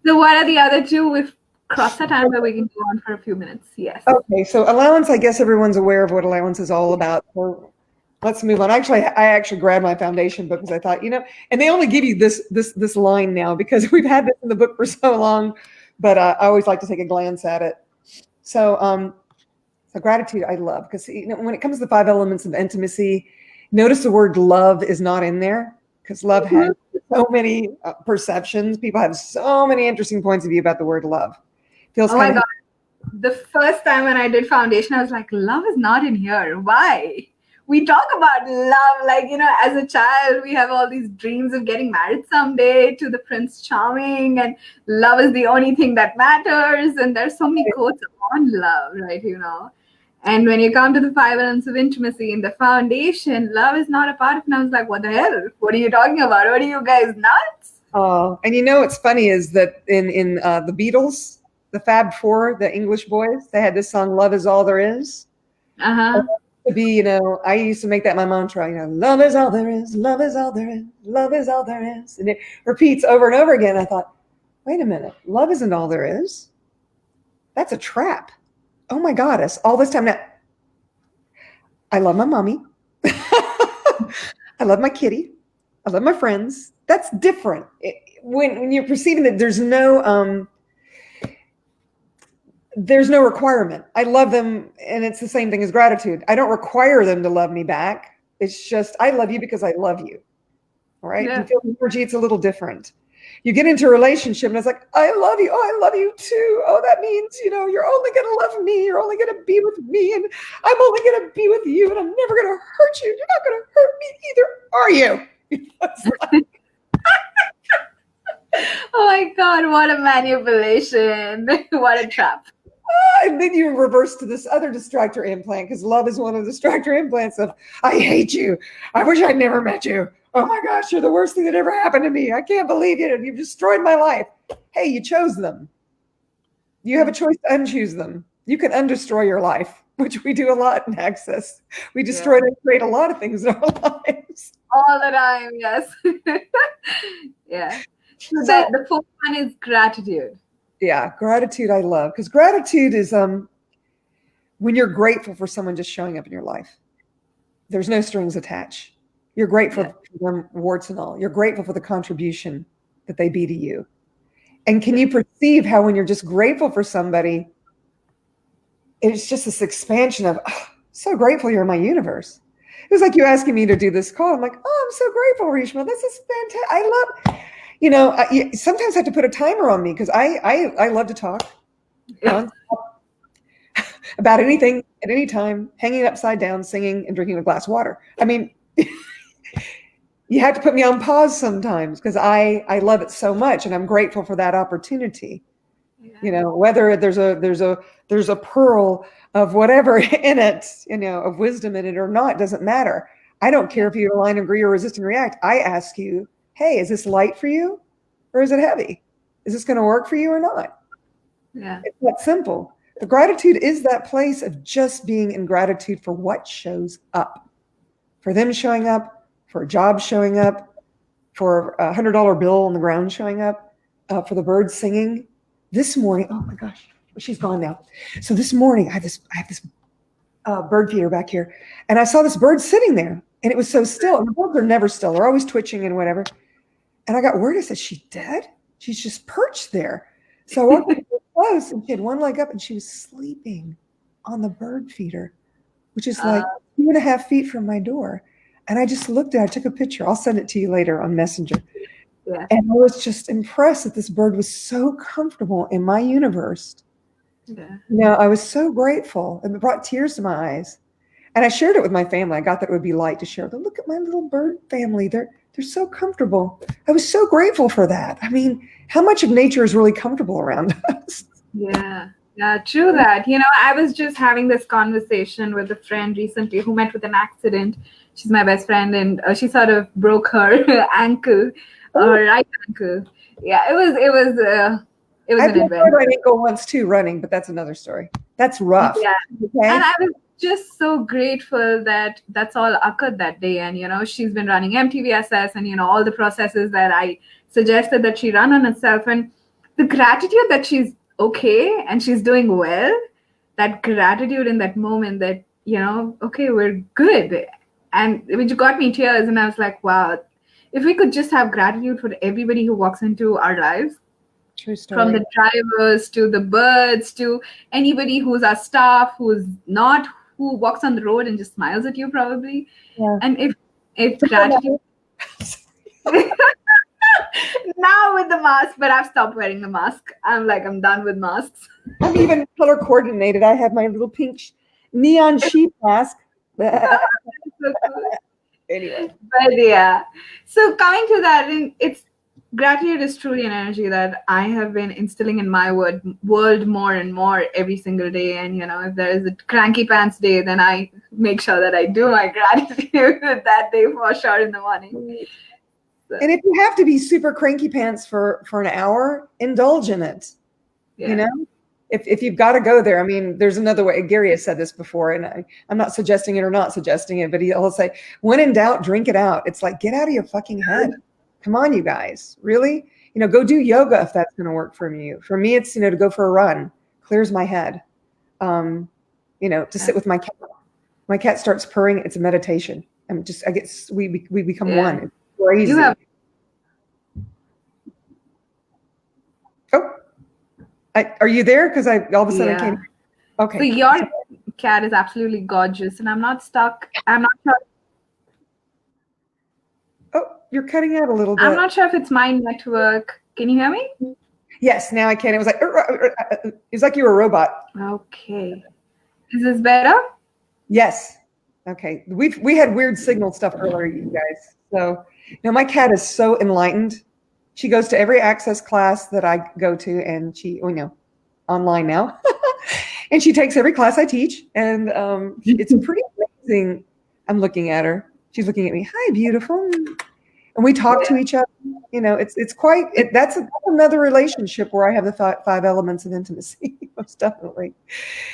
what are the other two? We've crossed the time, but we can go on for a few minutes. Yes.
Okay, so allowance, I guess everyone's aware of what allowance is all about. So let's move on. Actually, I actually grabbed my foundation book because I thought, and they only give you this line now because we've had this in the book for so long, but I always like to take a glance at it. So, so gratitude, I love, because when it comes to the 5 elements of intimacy, notice the word love is not in there, because love has so many perceptions. People have so many interesting points of view about the word love.
Oh my God. The first time when I did foundation, I was like, love is not in here. Why? We talk about love, like, as a child, we have all these dreams of getting married someday to the Prince Charming, and love is the only thing that matters. And there's so many quotes on love, right? And when you come to the 5 elements of intimacy in the foundation, love is not a part of it. And I was like, what the hell? What are you talking about? What are you guys nuts?
Oh, and what's funny is that in the Beatles, the Fab Four, the English boys, they had this song, Love Is All There Is. To be, I used to make that my mantra, love is all there is, love is all there is, love is all there is. And it repeats over and over again. I thought, wait a minute, love isn't all there is. That's a trap. Oh my goddess, all this time now. I love my mommy. I love my kitty. I love my friends. That's different. When you're perceiving that there's no requirement. I love them, and it's the same thing as gratitude. I don't require them to love me back. It's just, I love you because I love you. All right? Yeah. You feel the energy, it's a little different. You get into a relationship and it's like, I love you. Oh, I love you too. Oh, that means, you're only going to love me. You're only going to be with me. And I'm only going to be with you. And I'm never going to hurt you. You're not going to hurt me either, are you?
Oh my God, what a manipulation. What a trap.
And then you reverse to this other distractor implant, because love is one of the distractor implants of, I hate you. I wish I'd never met you. Oh my gosh, you're the worst thing that ever happened to me. I can't believe it. You've destroyed my life. Hey, you chose them. You have a choice to unchoose them. You can undestroy your life, which we do a lot in Access. We destroy and create a lot of things in our lives.
All the time, yes. Yeah. So the fourth one is gratitude.
Yeah, gratitude I love, because gratitude is when you're grateful for someone just showing up in your life. There's no strings attached. You're grateful for them, warts and all. You're grateful for the contribution that they be to you. And can you perceive how when you're just grateful for somebody, it's just this expansion of, oh, so grateful you're in my universe. It was like you asking me to do this call. I'm like, oh, I'm so grateful, Reshma. This is fantastic. I love, sometimes I have to put a timer on me because I love to talk about anything at any time, hanging upside down, singing, and drinking a glass of water. I mean, you have to put me on pause sometimes because I love it so much, and I'm grateful for that opportunity.
Yeah.
You know, whether there's a pearl of whatever in it, you know, of wisdom in it or not, doesn't matter. I don't care if you align, agree, or resist and react. I ask you, hey, is this light for you or is it heavy? Is this going to work for you or not?
Yeah.
It's that simple. The gratitude is that place of just being in gratitude for what shows up, for them showing up, for a job showing up, for $100 bill on the ground showing up, for the birds singing. This morning, oh my gosh, she's gone now. So this morning, I have this bird feeder back here, and I saw this bird sitting there, and it was so still. And the birds are never still; they're always twitching and whatever. And I got word. I said, "She's dead. She's just perched there." So I walked close, and she had one leg up, and she was sleeping on the bird feeder, which is like 2.5 feet from my door. And I just looked at it, I took a picture. I'll send it to you later on Messenger.
Yeah.
And I was just impressed that this bird was so comfortable in my universe.
Yeah.
You know, I was so grateful. It brought tears to my eyes. And I shared it with my family. I got that it would be light to share. Look at my little bird family. They're so comfortable. I was so grateful for that. I mean, how much of nature is really comfortable around us?
Yeah. Yeah, true that. You know, I was just having this conversation with a friend recently who met with an accident. She's my best friend, and she sort of broke her ankle, her right ankle. Yeah, it was an
I've been
adventure.
my ankle once too, running, but that's another story. That's rough.
Yeah.
Okay?
And I was just so grateful that that's all occurred that day. And, you know, she's been running MTVSS and, you know, all the processes that I suggested that she run on herself. And the gratitude that she's okay and she's doing well, that gratitude in that moment that, you know, okay, we're good. And which got me tears. And I was like, wow, if we could just have gratitude for everybody who walks into our lives,
True story.
from the drivers to the birds to anybody who's our staff, who's not, who walks on the road and just smiles at you probably.
Yeah.
And if gratitude now with the mask, but I've stopped wearing the mask. I'm done with masks.
I'm even color coordinated. I have my little pink neon sheep mask.
So cool.
Anyway.
But yeah, so coming to that, and it's gratitude is truly an energy that I have been instilling in my world more and more every single day. And, you know, if there is a cranky pants day, then I make sure that I do my gratitude that day for sure in the morning. So,
and if you have to be super cranky pants for an hour, indulge in it.
yeah.
You know, if you've got to go there. I mean, there's another way. Gary has said this before, and I'm not suggesting it or not suggesting it, but he'll say, when in doubt, drink it out. It's like, get out of your fucking head. Come on, you guys, really? You know, go do yoga if that's going to work for you. For me, it's, you know, to go for a run, clears my head. You know, to sit with my cat. My cat starts purring. It's a meditation. We become one. It's crazy. Are you there? Because all of a sudden I came. Okay.
So your cat is absolutely gorgeous, and I'm not stuck. I'm not sure.
Oh, you're cutting out a little bit.
I'm not sure if it's my network. Can you hear me?
Yes, now I can. It was like you were a robot.
Okay. Is this better?
Yes. Okay. We had weird signal stuff earlier, you guys. So, you know, my cat is so enlightened. She goes to every access class that I go to, and online now. And she takes every class I teach. And it's pretty amazing. I'm looking at her. She's looking at me. Hi, beautiful. And we talk to each other. You know, it's quite, that's another relationship where I have the 5 elements of intimacy, most definitely.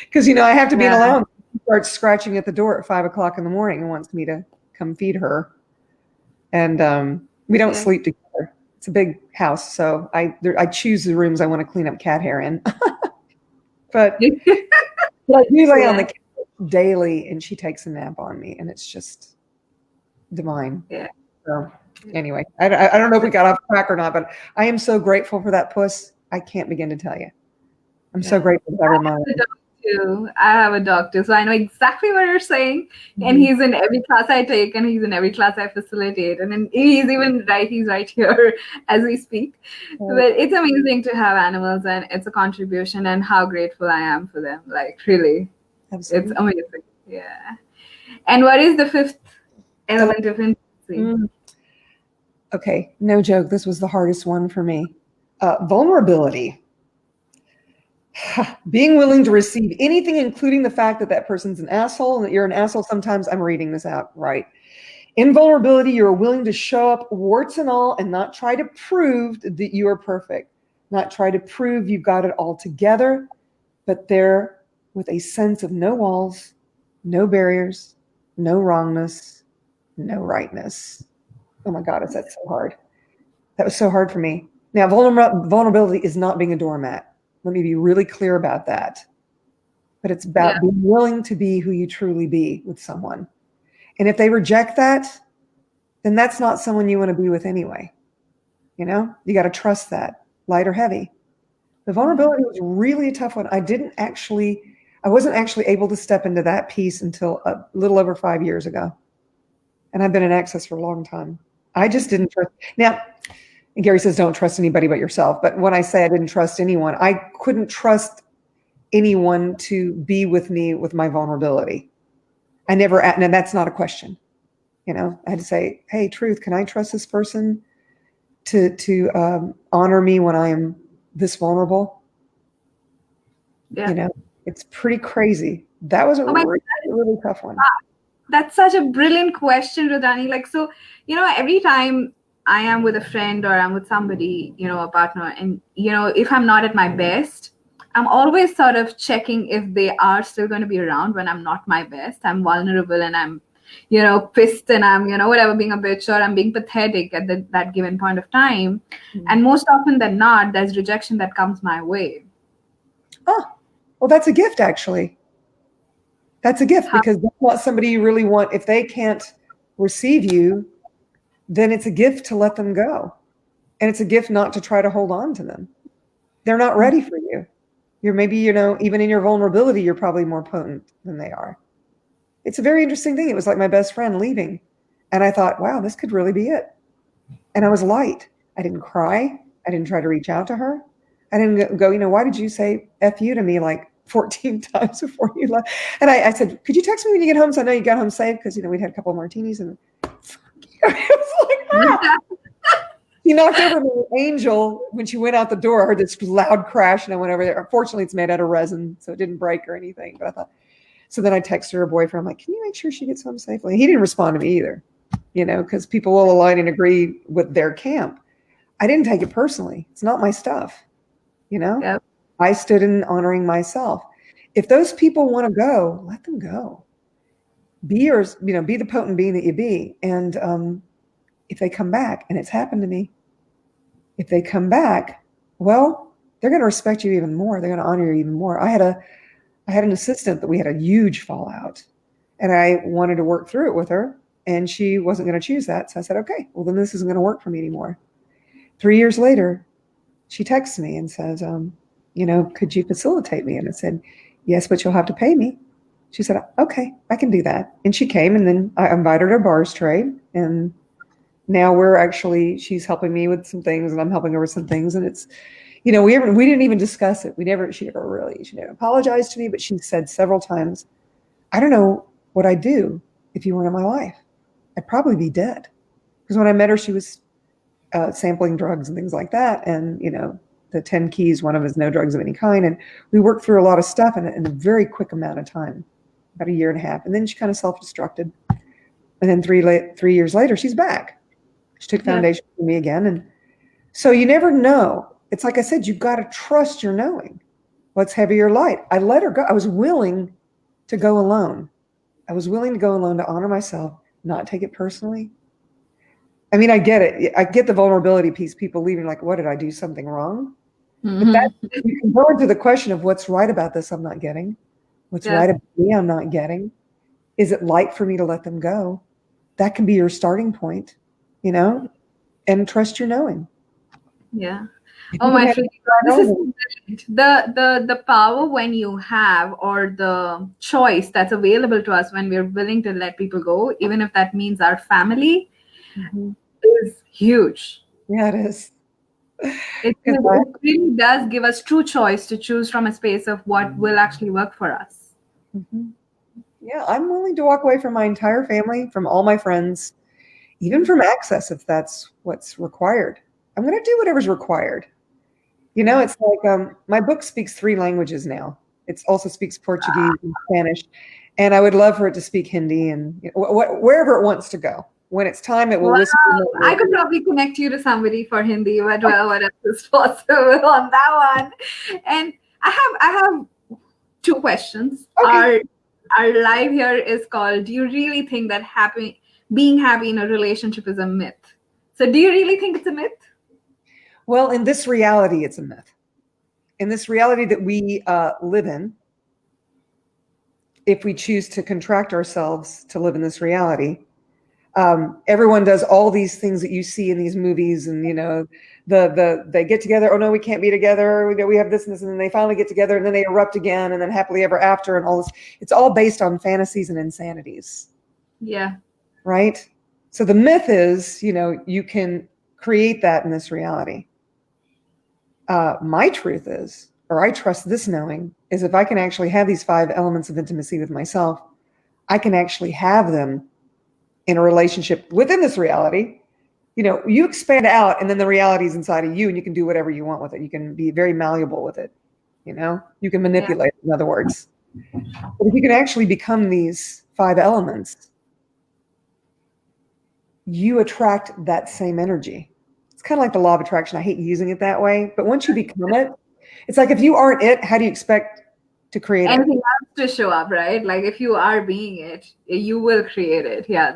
Because, you know, I have to be allowed. She starts scratching at the door at 5 o'clock in the morning and wants me to come feed her. And we don't sleep together. It's a big house, so I choose the rooms I want to clean up cat hair in. but I do lay on the couch daily, and she takes a nap on me, and it's just divine.
Yeah.
So anyway, I don't know if we got off track or not, but I am so grateful for that puss. I can't begin to tell you. I'm so grateful for that reminder.
I have a dog too, so I know exactly what you're saying. And he's in every class I take, and he's in every class I facilitate, and then he's right here as we speak. But it's amazing to have animals, and it's a contribution, and how grateful I am for them. Like, really, Absolutely. It's amazing. Yeah. And what is the 5th element of intimacy?
Okay, no joke. This was the hardest one for me. Vulnerability. Being willing to receive anything, including the fact that that person's an asshole and that you're an asshole. Sometimes I'm reading this out right. In vulnerability, you're willing to show up warts and all and not try to prove that you are perfect, not try to prove you've got it all together, but there with a sense of no walls, no barriers, no wrongness, no rightness. Oh my God, is that so hard? That was so hard for me. Now, vulnerability is not being a doormat. Let me be really clear about that. But it's about being willing to be who you truly be with someone. And if they reject that, then that's not someone you want to be with anyway. You know, you got to trust that, light or heavy. The vulnerability was really a tough one. I wasn't actually able to step into that piece until a little over 5 years ago. And I've been in Access for a long time. I just didn't trust. Now, and Gary says, don't trust anybody but yourself. But when I say I didn't trust anyone, I couldn't trust anyone to be with me with my vulnerability. I never, and that's not a question. You know, I had to say, hey, truth, can I trust this person to honor me when I am this vulnerable?
Yeah.
You know, it's pretty crazy. That was a really tough one.
That's such a brilliant question, Rodani. Like, so, you know, every time I am with a friend or I'm with somebody, you know, a partner, and, you know, if I'm not at my best, I'm always sort of checking if they are still going to be around when I'm not my best. I'm vulnerable and I'm, you know, pissed and I'm, you know, whatever, being a bitch, or I'm being pathetic at that given point of time. Mm-hmm. And most often than not, there's rejection that comes my way.
Oh, well, that's a gift, actually. That's a gift because that's not somebody you really want. If they can't receive you, then it's a gift to let them go. And it's a gift not to try to hold on to them. They're not ready for you. You're maybe, you know, even in your vulnerability, you're probably more potent than they are. It's a very interesting thing. It was like my best friend leaving. And I thought, wow, this could really be it. And I was light. I didn't cry. I didn't try to reach out to her. I didn't go, you know, why did you say F you to me like 14 times before you left? And I said, could you text me when you get home so I know you got home safe? Because, you know, we'd had a couple of martinis and it was like, ah. She knocked over my angel when she went out the door. I heard this loud crash and I went over there. Unfortunately, it's made out of resin, so it didn't break or anything. But I thought, so then I texted her boyfriend. I'm like, can you make sure she gets home safely? And he didn't respond to me either, you know, because people will align and agree with their camp. I didn't take it personally. It's not my stuff, you know? Yep. I stood in honoring myself. If those people want to go, let them go. Be yours, you know, be the potent being that you be. And if they come back, and it's happened to me, if they come back, well, they're going to respect you even more. They're going to honor you even more. I had an assistant that we had a huge fallout, and I wanted to work through it with her, and she wasn't going to choose that. So I said, okay, well, then this isn't going to work for me anymore. 3 years later, she texts me and says, you know, could you facilitate me? And I said, yes, but you'll have to pay me. She said, okay, I can do that. And she came, and then I invited her bars trade, and now she's helping me with some things and I'm helping her with some things. And it's, you know, we didn't even discuss it. She never apologized to me, but she said several times, I don't know what I'd do if you weren't in my life. I'd probably be dead. Because when I met her, she was sampling drugs and things like that. And, you know, the 10 keys, one of them is no drugs of any kind. And we worked through a lot of stuff in a very quick amount of time, about 1.5 years. And then she kind of self-destructed. And then 3 years later, she's back. She took foundation for me again. And so you never know. It's like I said, you've got to trust your knowing. What's heavy or light? I let her go. I was willing to go alone. I was willing to go alone to honor myself, not take it personally. I mean, I get it. I get the vulnerability piece. People leaving like, what, did I do something wrong? Mm-hmm. But you can go into the question of what's right about this I'm not getting. What's right about me I'm not getting. Is it light for me to let them go? That can be your starting point. You know, and trust your knowing.
Yeah. Oh my friend, this is the power when you have, or the choice that's available to us when we're willing to let people go, even if that means our family, is huge.
Yeah, it is.
It really does give us true choice to choose from a space of what will actually work for us.
Mm-hmm. Yeah, I'm willing to walk away from my entire family, from all my friends, even from Access, if that's what's required. I'm going to do whatever's required. You know, it's like my book speaks 3 languages now. It also speaks Portuguese and Spanish, and I would love for it to speak Hindi and wherever it wants to go. When it's time, it will whisper.
I could probably connect you to somebody for Hindi, but well, what else is possible on that one? And I have 2 questions.
Okay.
Our live here is called, do you really think that being happy in a relationship is a myth? So do you really think it's a myth?
Well, in this reality, it's a myth. In this reality that we live in, if we choose to contract ourselves to live in this reality, everyone does all these things that you see in these movies, and you know, they get together. Oh no, we can't be together. We have this and this, and then they finally get together, and then they erupt again, and then happily ever after, and all this. It's all based on fantasies and insanities.
Yeah.
Right. So the myth is, you know, you can create that in this reality. My truth is, or I trust this knowing, is if I can actually have these 5 elements of intimacy with myself, I can actually have them in a relationship within this reality. You know, you expand out and then the reality is inside of you and you can do whatever you want with it. You can be very malleable with it. You know, you can manipulate it, in other words. But if you can actually become these 5 elements, you attract that same energy. It's kind of like the law of attraction. I hate using it that way, but once you become it, it's like if you aren't it, how do you expect to create
anything else to show up, right? Like if you are being it, you will create it. Yeah,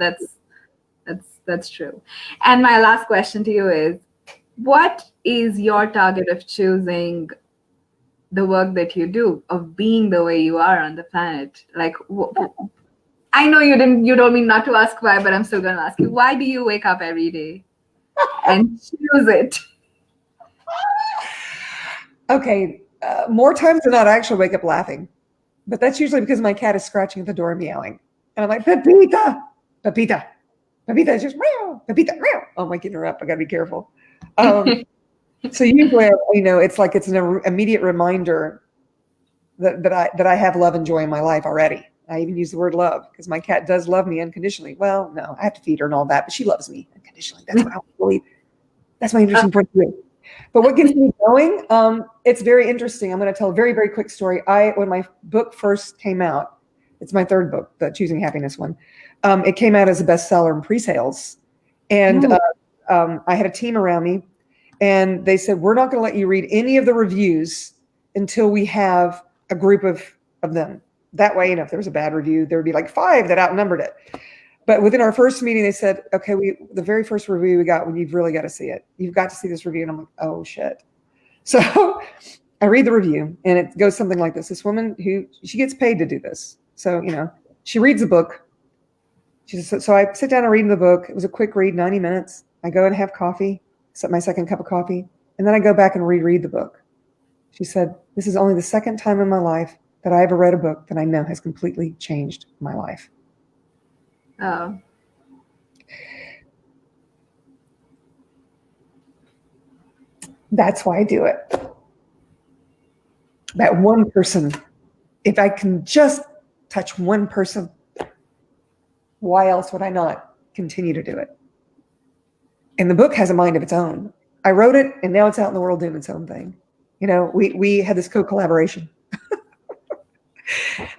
that's true. And my last question to you is, what is your target of choosing the work that you do, of being the way you are on the planet? Like, I know you told me not to ask why, but I'm still going to ask you, why do you wake up every day and choose it?
Okay, more times than not, I actually wake up laughing, but that's usually because my cat is scratching at the door, meowing, and I'm like, Pepita, Pepita, Pepita, it's just meow, Pepita, meow. Oh, I'm waking her up. I gotta be careful. So usually, you know, it's like it's an immediate reminder that I have love and joy in my life already. I even use the word love because my cat does love me unconditionally. Well, no, I have to feed her and all that, but she loves me unconditionally. That's what I believe. That's my interesting point of view. But what gets me going? It's very interesting. I'm going to tell a very, very quick story. When my book first came out, it's my 3rd book, the Choosing Happiness one. It came out as a bestseller in pre-sales, and I had a team around me, and they said, "We're not going to let you read any of the reviews until we have a group of them. That way, you know, if there was a bad review, there would be like 5 that outnumbered it." But within our first meeting, they said, okay, the very first review we got, you've really got to see it. You've got to see this review. And I'm like, oh, shit. So I read the review, and it goes something like this. This woman she gets paid to do this. So, you know, she reads the book. So I sit down and read the book. It was a quick read, 90 minutes. I go and have coffee, set my 2nd cup of coffee, and then I go back and reread the book. She said, this is only the 2nd time in my life that I ever read a book that I know has completely changed my life.
Oh.
That's why I do it. That one person, if I can just touch one person, why else would I not continue to do it? And the book has a mind of its own. I wrote it, and now it's out in the world doing its own thing. You know, we had this co-collaboration.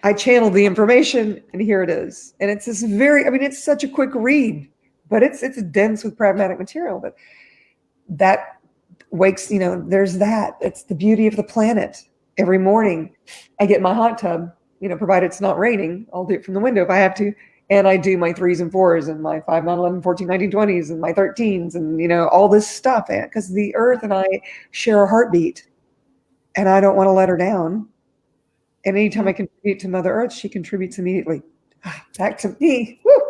I channeled the information, and here it is. And it's this it's such a quick read, but it's dense with pragmatic material. But that wakes, you know, there's that. It's the beauty of the planet. Every morning, I get my hot tub, you know, provided it's not raining. I'll do it from the window if I have to. And I do my 3s and 4s and my 5, 9, 11, 14, 19, 20s and my 13s and, you know, all this stuff. Because the earth and I share a heartbeat, and I don't want to let her down. And anytime I contribute to Mother Earth, she contributes immediately back to me. Woo!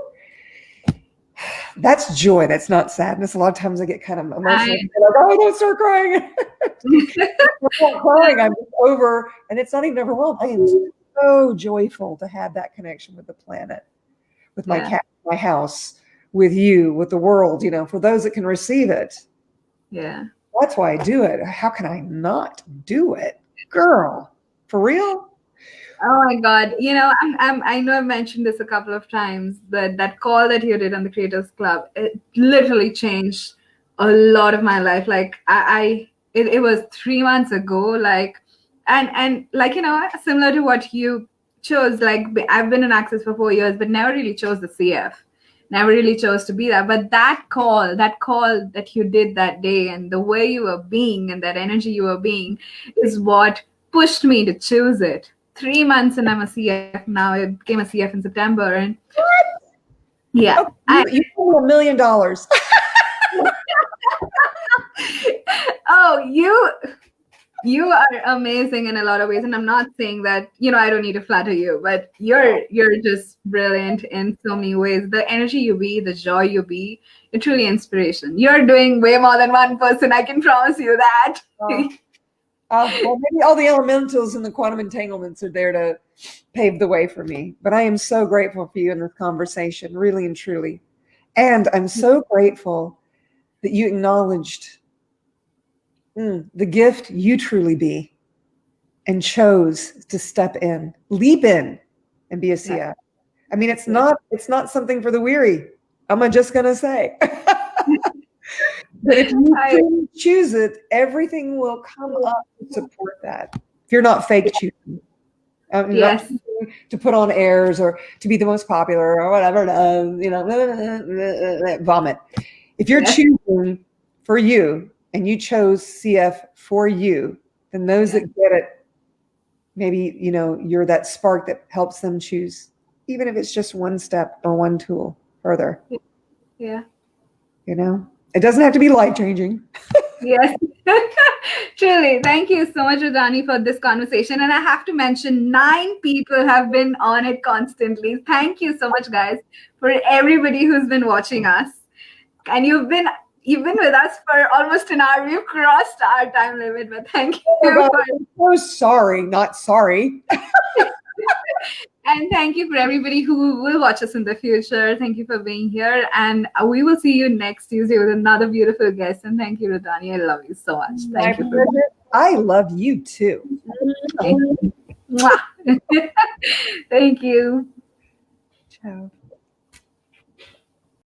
That's joy. That's not sadness. A lot of times I get kind of emotional. Like, oh, don't start crying. I'm not crying. I'm just over, and it's not even overwhelmed. I am so joyful to have that connection with the planet, with my cat, my house, with you, with the world, you know, for those that can receive it.
Yeah.
That's why I do it. How can I not do it? Girl, for real?
Oh my God. I know I've mentioned this a couple of times, but that call that you did on the Creators Club, it literally changed a lot of my life. Like it was 3 months ago, like, and like, similar to what you chose, like I've been in Access for 4 years, but never really chose the CF. Never really chose to be that. But that call that you did that day and the way you were being and that energy you were being is what pushed me to choose it. 3 months and I'm a CF now. I became a CF in September, and yeah,
Oh, you owe $1 million.
oh, you are amazing in a lot of ways, and I'm not saying that I don't need to flatter you, but you're just brilliant in so many ways. The energy you be, the joy you be, you're truly inspiration. You're doing way more than one person. I can promise you that.
Well, maybe all the elementals and the quantum entanglements are there to pave the way for me. But I am so grateful for you in this conversation, really and truly. And I'm so grateful that you acknowledged the gift you truly be and chose to step in, leap in, and be a CF. Yeah. I mean, it's not something for the weary. I'm just gonna say. But if you choose it, everything will come up to support that. If you're not fake choosing,
yes,
to put on airs or to be the most popular or whatever, vomit. If you're choosing for you and you chose CF for you, then those that get it, maybe you're that spark that helps them choose, even if it's just one step or one tool further.
Yeah.
It doesn't have to be life-changing.
Yes. Truly. Thank you so much, Rudani, for this conversation. And I have to mention 9 people have been on it constantly. Thank you so much, guys, for everybody who's been watching us. And you've been with us for almost an hour. We've crossed our time limit, but thank you.
I'm so sorry, not sorry.
And thank you for everybody who will watch us in the future. Thank you for being here. And we will see you next Tuesday with another beautiful guest. And thank you, Rudani. I love you so much. Thank you.
I love you too.
Thank you. Thank you.
Ciao.